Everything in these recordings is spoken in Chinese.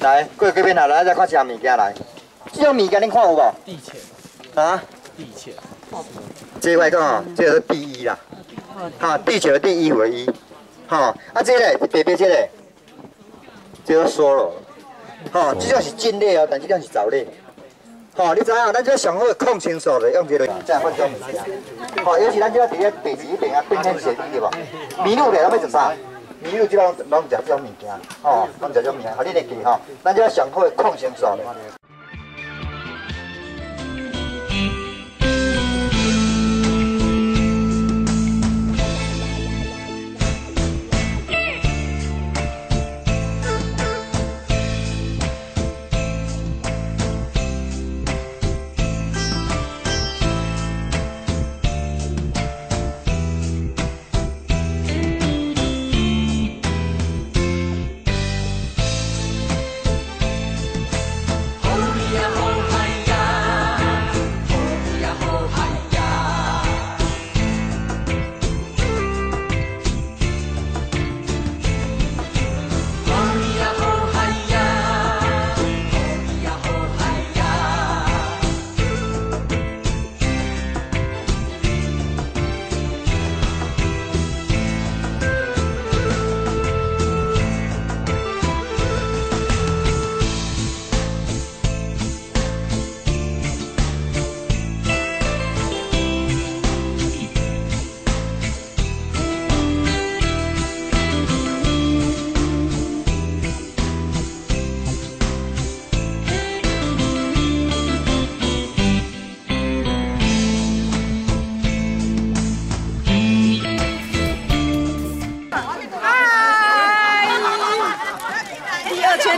来，过几遍啊，来再看啥物件来。这种物件恁看有无？地钱，啊？地钱。这我讲哦，这个是第一啦。哈，地球的第一唯一。哈，啊这个白白这个，这个缩了。哈，这种是真类哦，但这种是藻类。吼，你知影？咱这上好抗生素的用这个，这样换种物件。吼，尤其咱这伫咧白质病啊，变天血对无？麋鹿咧，咱要做啥？麋鹿即拢食这种物件，吼，拢食这种物件，互你会记吼。咱这上好的抗生素咧。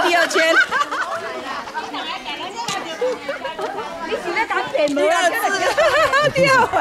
第二圈，你是在打扁吗？第二回。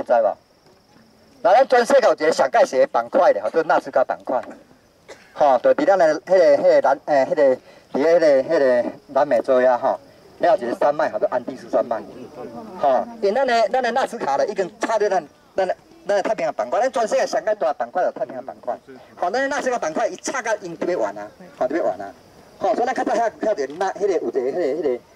知无？那咱全世界有一个上盖世的板块咧，吼，叫纳斯达板块。吼，就伫咱的迄个南美洲呀，吼，了有一个山脉，叫做安第斯山脉。吼，因咱的纳斯卡咧，已经插在咱的太平洋板块，咱全世界上盖大板块就太平洋板块。吼，咱的纳斯达板块伊插到因特别远啊，吼特别远啊。吼，所以咱较早遐着迄个有一个迄个。